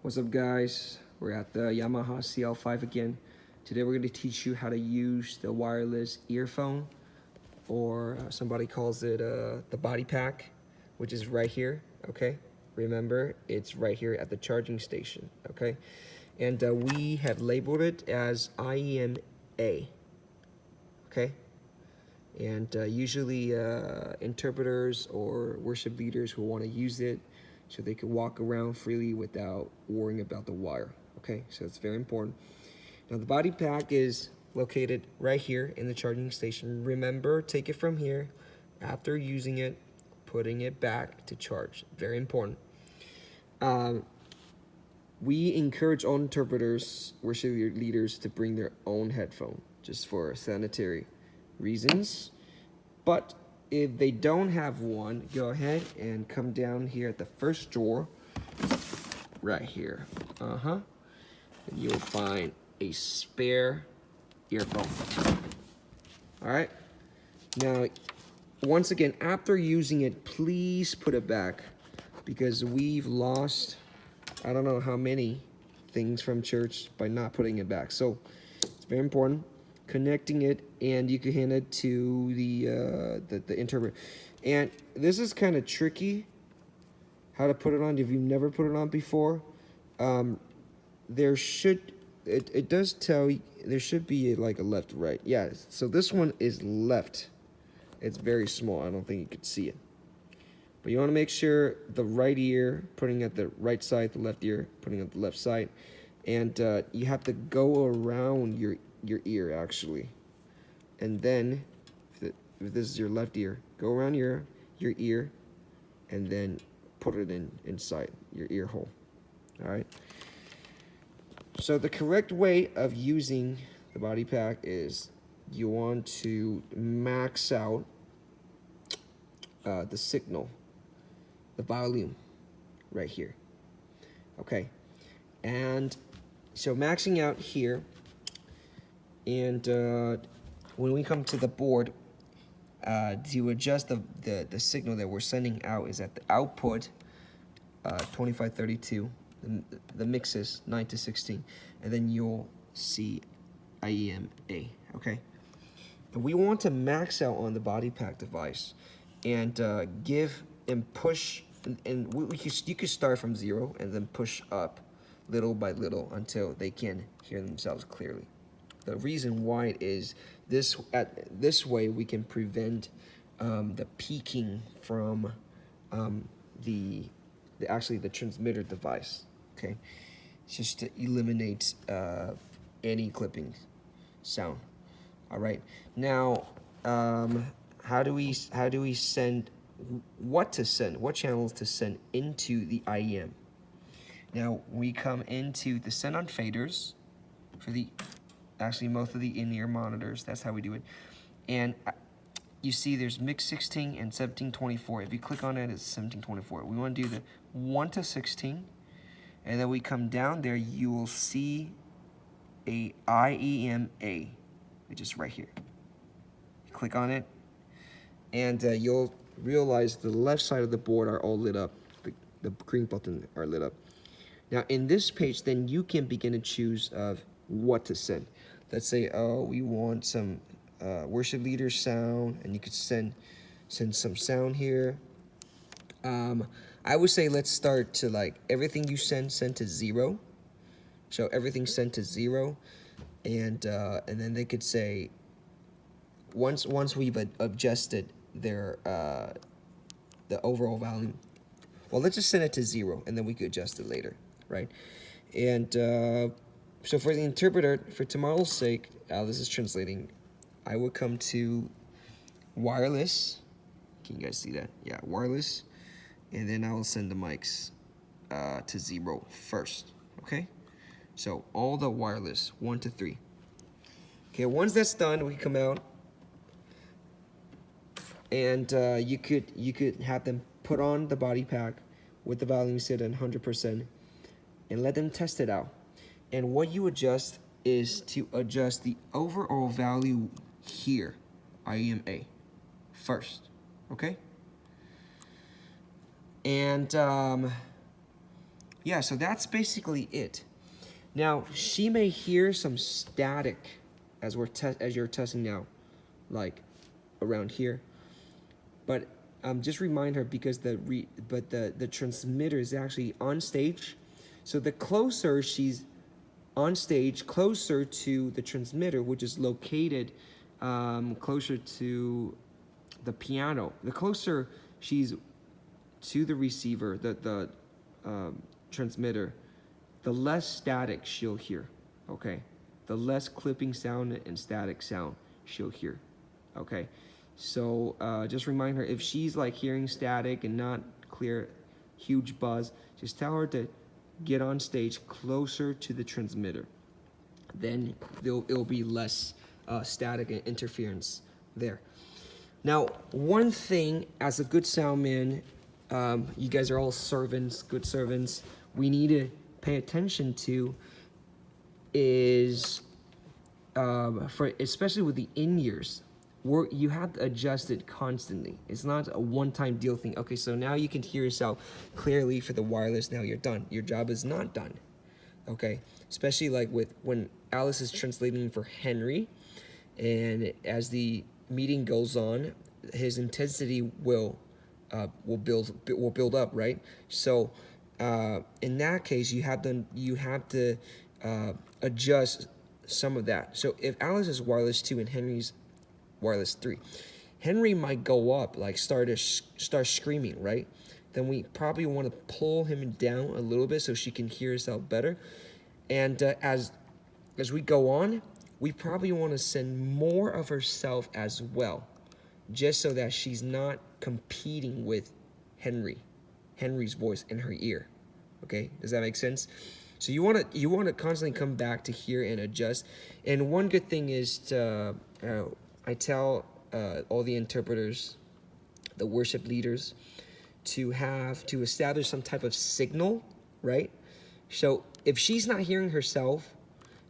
What's up, guys? We're at the Yamaha CL5 again. Today we're going to teach you how to use the wireless earphone, or somebody calls it the body pack, which is right here, okay? Remember, it's right here at the charging station, okay? And we have labeled it as IEM A, okay? And usually interpreters or worship leaders who want to use it so they can walk around freely without worrying about the wire, okay? So it's very important. Now the body pack is located right here in the charging station. Remember, take it from here, after using it, putting it back to charge. Very important. We encourage all interpreters, worship leaders to bring their own headphone, just for sanitary reasons. But if they don't have one, go ahead and come down here at the first drawer, right here. And you'll find a spare earphone. All right. Now, once again, after using it, please put it back, because we've lost I don't know how many things from church by not putting it back. So it's very important. Connecting it, and you can hand it to the interpreter. And this is kind of tricky, how to put it on if you've never put it on before. There should it does tell you there should be like a left right. Yeah, so this one is left. It's very small. I don't think you could see it. But you want to make sure the right ear putting at the right side, the left ear putting at the left side, and you have to go around your ear actually, and then if this is your left ear, go around your ear, and then put it inside your ear hole. All right. So the correct way of using the body pack is you want to max out the signal, the volume right here, okay? And so maxing out here, and when we come to the board to adjust the signal that we're sending out is at the output 2532, the mixes 9 to 16, and then you'll see IEM A, okay? And we want to max out on the body pack device and give and push, and you could start from 0 and then push up little by little until they can hear themselves clearly. The reason why is this way we can prevent the peaking from the transmitter device. Okay, it's just to eliminate any clipping sound. All right, now how do we send, what channels to send into the IEM? Now we come into the send on faders for most of the in-ear monitors. That's how we do it. And you see there's mix 16 and 1724. If you click on it, it's 1724. We want to do the 1 to 16, and then we come down there, you will see a IEM A, which is right here. Click on it, and you'll realize the left side of the board are all lit up. The green button are lit up. Now in this page, then you can begin to choose what to send. Let's say, oh, we want some worship leader sound, and you could send some sound here. I would say let's start to like everything you send to 0. So everything sent to 0, and then they could say once we've adjusted their the overall volume. Well, let's just send it to 0, and then we could adjust it later, right? And so for the interpreter, for tomorrow's sake, this is translating, I would come to wireless. Can you guys see that? Yeah, wireless. And then I will send the mics to 0 first, okay? So all the wireless, 1 to 3. Okay, once that's done, we come out, and you could have them put on the body pack with the volume set at 100% and let them test it out. And what you adjust is to adjust the overall value here, IEM A, first, okay? And yeah, so that's basically it. Now, she may hear some static as you're testing now, like around here. But just remind her, because the transmitter is actually on stage. So the closer she's on stage, closer to the transmitter, which is located closer to the piano, the closer she's to the receiver, the transmitter, the less static she'll hear, okay? The less clipping sound and static sound she'll hear, okay? So just remind her, if she's like hearing static and not clear, huge buzz, just tell her to get on stage closer to the transmitter. Then it'll be less static and interference there. Now, one thing, as a good sound man, you guys are all servants, good servants, we need to pay attention to is, especially with the in-ears, you have to adjust it constantly. It's not a one-time deal thing. Okay, so now you can hear yourself clearly for the wireless. Now you're done. Your job is not done. Okay, especially like when Alice is translating for Henry, and as the meeting goes on, his intensity will build up, right? So in that case, you have to adjust some of that. So if Alice is wireless 2 and Henry's wireless 3, Henry might go up, like start screaming, right? Then we probably want to pull him down a little bit so she can hear herself better. And as we go on, we probably want to send more of herself as well, just so that she's not competing with Henry's voice in her ear. Okay, does that make sense? So you want to constantly come back to here and adjust. And one good thing is I tell all the interpreters, the worship leaders, to establish some type of signal, right? So if she's not hearing herself,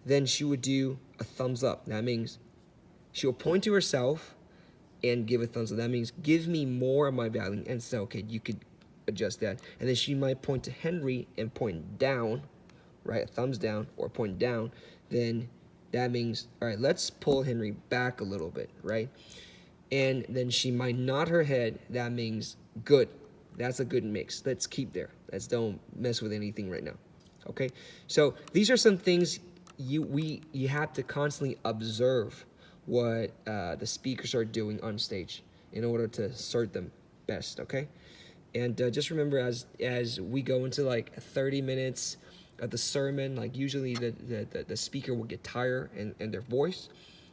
then she would do a thumbs up. That means she'll point to herself and give a thumbs up. That means give me more of my value. And so, okay, you could adjust that. And then she might point to Henry and point down, right? Thumbs down or point down. Then that means, all right, let's pull Henry back a little bit, right? And then she might nod her head. That means good. That's a good mix. Let's keep there. Let's don't mess with anything right now. Okay? So these are some things you have to constantly observe what the speakers are doing on stage in order to serve them best, okay? And just remember, as we go into like 30 minutes of the sermon, like usually the speaker will get tired in their voice.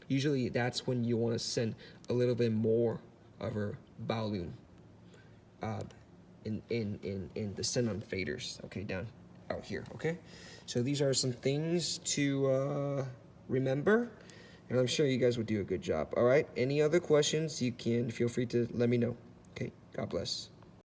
Usually that's when you want to send a little bit more of her volume in the send-on faders, okay, down out here, okay? So these are some things to remember, and I'm sure you guys would do a good job. All right, any other questions, you can feel free to let me know. Okay, God bless.